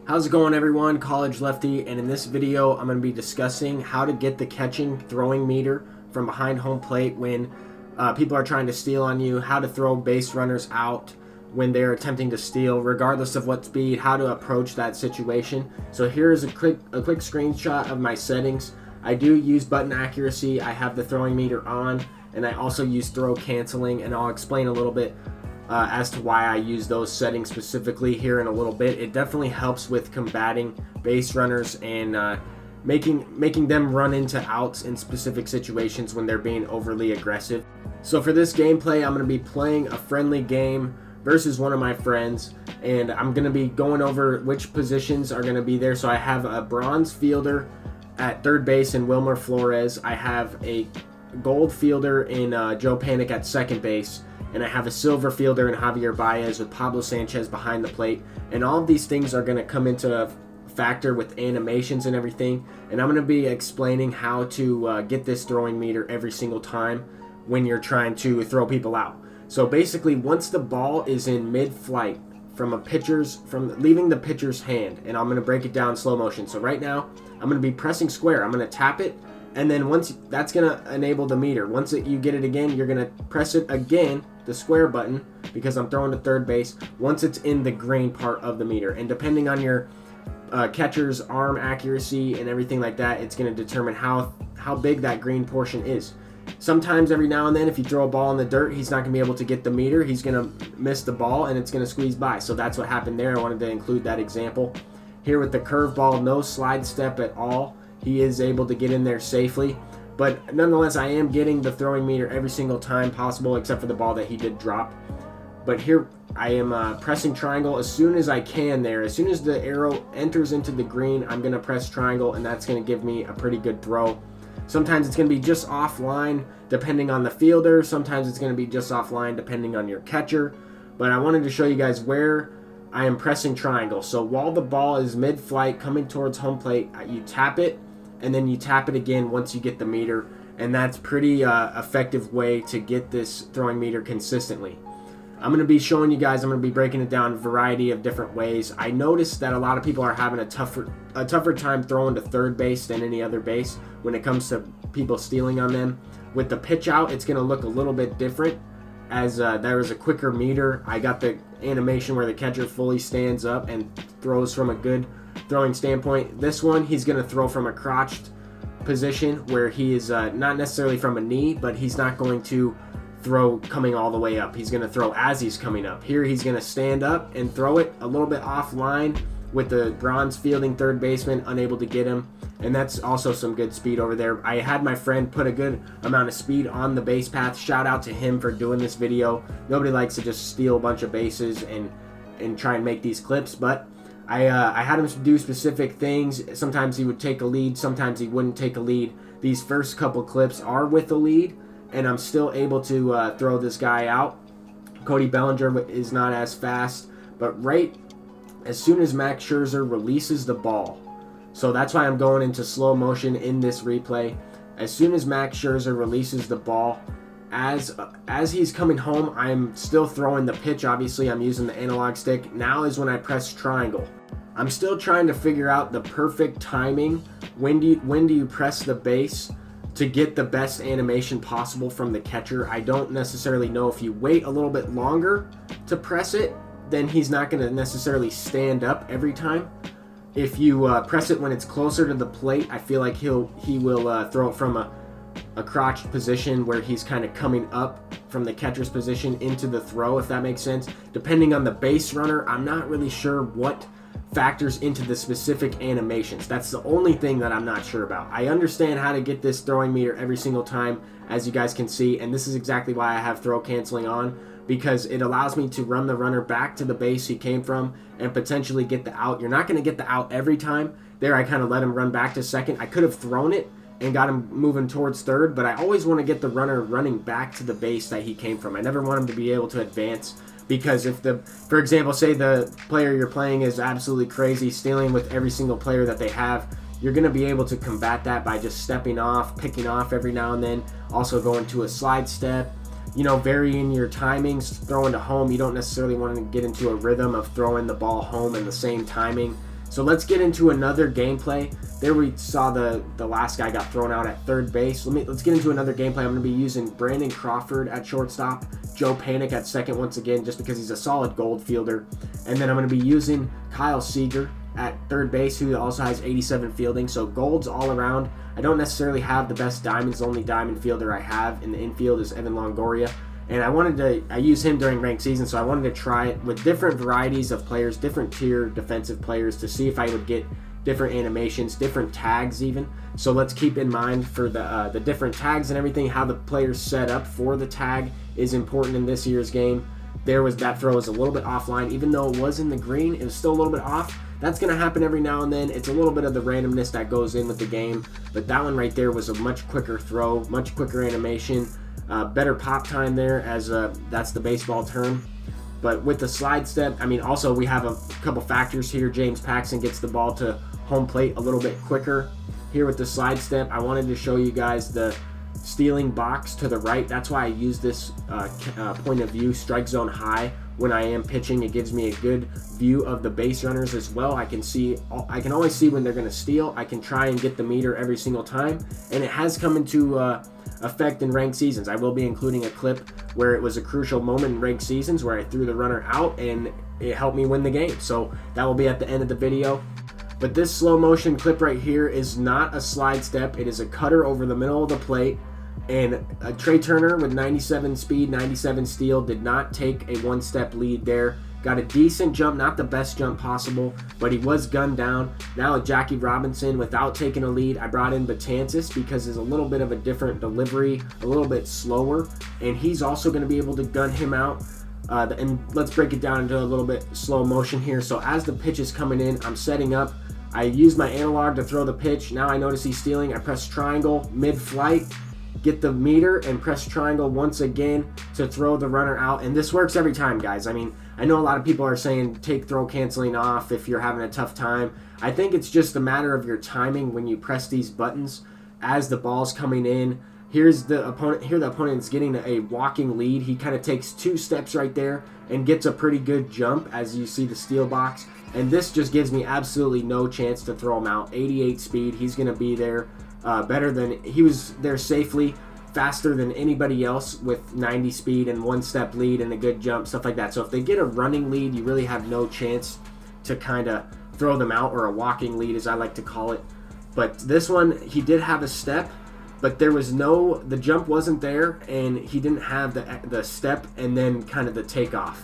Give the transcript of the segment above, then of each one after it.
How's it going, everyone? College Lefty, and in this video I'm going to be discussing how to get the catching throwing meter from behind home plate when people are trying to steal on you, how to throw base runners out when they're attempting to steal regardless of what speed, how to approach that situation. So here's a quick screenshot of my settings. I do use button accuracy, I have the throwing meter on, and I also use throw canceling, and I'll explain a little bit as to why I use those settings specifically here in a little bit. It definitely helps with combating base runners and making them run into outs in specific situations when they're being overly aggressive. So for this gameplay, I'm going to be playing a friendly game versus one of my friends, and I'm going to be going over which positions are going to be there. So I have a bronze fielder at third base in Wilmer Flores. I have a gold fielder in Joe Panic at second base, and I have a silver fielder in Javier Baez with Pablo Sanchez behind the plate. And all of these things are going to come into factor with animations and everything, and I'm going to be explaining how to get this throwing meter every single time when you're trying to throw people out. So basically, once the ball is in mid-flight from leaving the pitcher's hand, and I'm going to break it down in slow motion. So right now I'm going to be pressing square, I'm going to tap it, and then once that's going to enable the meter. Once you get it again, you're going to press it again, the square button, because I'm throwing to third base, once it's in the green part of the meter. And depending on your catcher's arm accuracy and everything like that, it's going to determine how big that green portion is. Sometimes every now and then, if you throw a ball in the dirt, he's not going to be able to get the meter. He's going to miss the ball and it's going to squeeze by. So that's what happened there. I wanted to include that example. Here with the curveball, no slide step at all. He is able to get in there safely. But nonetheless, I am getting the throwing meter every single time possible, except for the ball that he did drop. But here I am pressing triangle as soon as I can there. As soon as the arrow enters into the green, I'm going to press triangle, and that's going to give me a pretty good throw. Sometimes it's going to be just offline depending on the fielder. Sometimes it's going to be just offline depending on your catcher. But I wanted to show you guys where I am pressing triangle. So while the ball is mid-flight coming towards home plate, you tap it, and then you tap it again once you get the meter. And that's pretty effective way to get this throwing meter consistently. I'm going to be showing you guys, I'm going to be breaking it down a variety of different ways. I noticed that a lot of people are having a tougher time throwing to third base than any other base when it comes to people stealing on them. With the pitch out, it's going to look a little bit different, as there is a quicker meter. I got the animation where the catcher fully stands up and throws from a good throwing standpoint. This one, he's going to throw from a crotched position where he is not necessarily from a knee, but he's not going to throw coming all the way up. He's going to throw as he's coming up. Here he's going to stand up and throw it a little bit offline with the bronze fielding third baseman unable to get him, and that's also some good speed over there. I had my friend put a good amount of speed on the base path. Shout out to him for doing this video. Nobody likes to just steal a bunch of bases and try and make these clips, but I had him do specific things. Sometimes he would take a lead, sometimes he wouldn't take a lead. These first couple clips are with a lead, and I'm still able to throw this guy out. Cody Bellinger is not as fast, but right as soon as Max Scherzer releases the ball, so that's why I'm going into slow motion in this replay. As soon as Max Scherzer releases the ball, as he's coming home, I'm still throwing the pitch. Obviously, I'm using the analog stick. Now is when I press triangle. I'm still trying to figure out the perfect timing. When do you press the base to get the best animation possible from the catcher? I don't necessarily know. If you wait a little bit longer to press it, then he's not going to necessarily stand up every time. If you press it when it's closer to the plate, I feel like he will throw it from a crotched position where he's kind of coming up from the catcher's position into the throw, if that makes sense. Depending on the base runner, I'm not really sure what factors into the specific animations. That's the only thing that I'm not sure about. I understand how to get this throwing meter every single time, as you guys can see, and this is exactly why I have throw canceling on, because it allows me to run the runner back to the base he came from and potentially get the out. You're not going to get the out every time. There I kind of let him run back to second. I could have thrown it and got him moving towards third, but I always want to get the runner running back to the base that he came from. I never want him to be able to advance, because if for example, say the player you're playing is absolutely crazy, stealing with every single player that they have, you're going to be able to combat that by just stepping off, picking off every now and then, also going to a slide step, varying your timings, throwing to home. You don't necessarily want to get into a rhythm of throwing the ball home in the same timing. So let's get into another gameplay. There we saw the last guy got thrown out at third base. Let's get into another gameplay. I'm going to be using Brandon Crawford at shortstop, Joe Panic at second once again, just because he's a solid gold fielder. And then I'm going to be using Kyle Seager at third base, who also has 87 fielding. So golds all around. I don't necessarily have the best diamonds. The only diamond fielder I have in the infield is Evan Longoria. And I use him during ranked season, so I wanted to try it with different varieties of players, different tier defensive players, to see if I would get different animations, different tags even. So let's keep in mind for the different tags and everything, how the players set up for the tag is important in this year's game. That throw was a little bit offline, even though it was in the green, it was still a little bit off. That's going to happen every now and then. It's a little bit of the randomness that goes in with the game, but that one right there was a much quicker throw, much quicker animation. Better pop time there, as that's the baseball term. But with the slide step, I mean, also we have a couple factors here. James Paxton gets the ball to home plate a little bit quicker. Here with the slide step, I wanted to show you guys the stealing box to the right. That's why I use this point of view, strike zone high, when I am pitching. It gives me a good view of the base runners as well. I can always see when they're going to steal. I can try and get the meter every single time, and it has come into effect in ranked seasons. I will be including a clip where it was a crucial moment in ranked seasons where I threw the runner out and it helped me win the game. So that will be at the end of the video. But this slow motion clip right here is not a slide step. It is a cutter over the middle of the plate. And Trey Turner with 97 speed, 97 steal, did not take a one-step lead there. Got a decent jump, not the best jump possible, but he was gunned down. Now with Jackie Robinson, without taking a lead, I brought in Betances because it's a little bit of a different delivery, a little bit slower, and he's also going to be able to gun him out. And let's break it down into a little bit slow motion here. So as the pitch is coming in, I'm setting up. I use my analog to throw the pitch. Now I notice he's stealing. I press triangle mid-flight, get the meter, and press triangle once again to throw the runner out. And this works every time, guys. I mean, I know a lot of people are saying take throw canceling off if you're having a tough time. I think it's just a matter of your timing when you press these buttons as the ball's coming in. Here the opponent's getting a walking lead. He kind of takes 2 steps right there and gets a pretty good jump, as you see the steal box. And this just gives me absolutely no chance to throw him out. 88 speed, he's going to be there. He was there safely, faster than anybody else with 90 speed and 1-step lead and a good jump, stuff like that. So if they get a running lead, you really have no chance to kind of throw them out, or a walking lead as I like to call it. But this one, he did have a step, but the jump wasn't there, and he didn't have the step and then kind of the takeoff.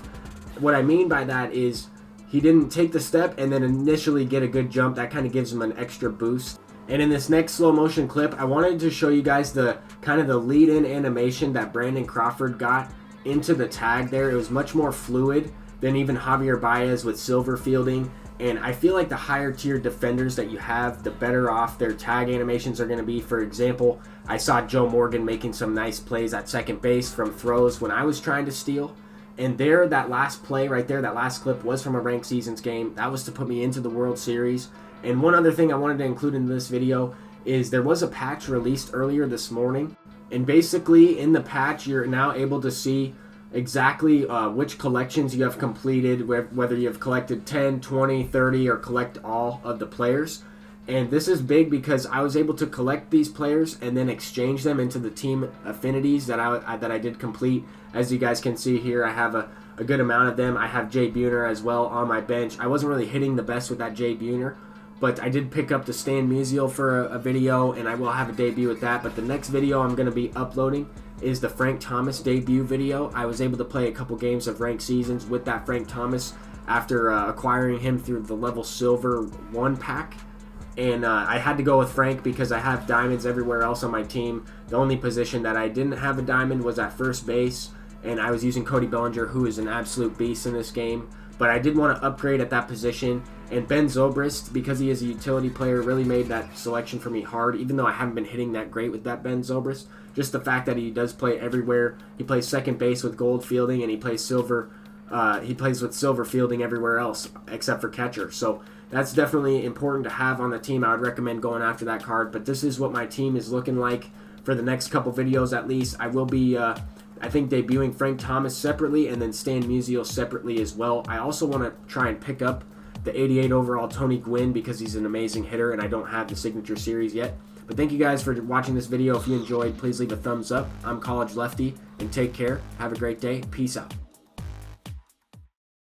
What I mean by that is he didn't take the step and then initially get a good jump. That kind of gives him an extra boost. And in this next slow motion clip, I wanted to show you guys the kind of the lead-in animation that Brandon Crawford got into the tag there. It was much more fluid than even Javier Baez with silver fielding. And I feel like the higher tier defenders that you have, the better off their tag animations are going to be. For example, I saw Joe Morgan making some nice plays at second base from throws when I was trying to steal. And there, that last play right there, that last clip was from a ranked seasons game. That was to put me into the World Series. And one other thing I wanted to include in this video is there was a patch released earlier this morning. And basically in the patch, you're now able to see exactly which collections you have completed, whether you have collected 10, 20, 30, or collect all of the players. And this is big because I was able to collect these players and then exchange them into the team affinities that I did complete. As you guys can see here, I have a good amount of them. I have Jay Buhner as well on my bench. I wasn't really hitting the best with that Jay Buhner, but I did pick up the Stan Musial for a video, and I will have a debut with that. But the next video I'm going to be uploading is the Frank Thomas debut video. I was able to play a couple games of ranked seasons with that Frank Thomas after acquiring him through the level silver 1 pack. And I had to go with Frank because I have diamonds everywhere else on my team. The only position that I didn't have a diamond was at first base, and I was using Cody Bellinger, who is an absolute beast in this game. But I did want to upgrade at that position, and Ben Zobrist, because he is a utility player, really made that selection for me hard, even though I haven't been hitting that great with that Ben Zobrist. Just the fact that he does play everywhere. He plays second base with gold fielding, and he plays silver. He plays with silver fielding everywhere else except for catcher. So that's definitely important to have on the team. I would recommend going after that card. But this is what my team is looking like for the next couple videos at least. I will be, I think, debuting Frank Thomas separately and then Stan Musial separately as well. I also want to try and pick up the 88 overall Tony Gwynn because he's an amazing hitter, and I don't have the signature series yet. But thank you guys for watching this video. If you enjoyed, please leave a thumbs up. I'm College Lefty, and take care. Have a great day. Peace out.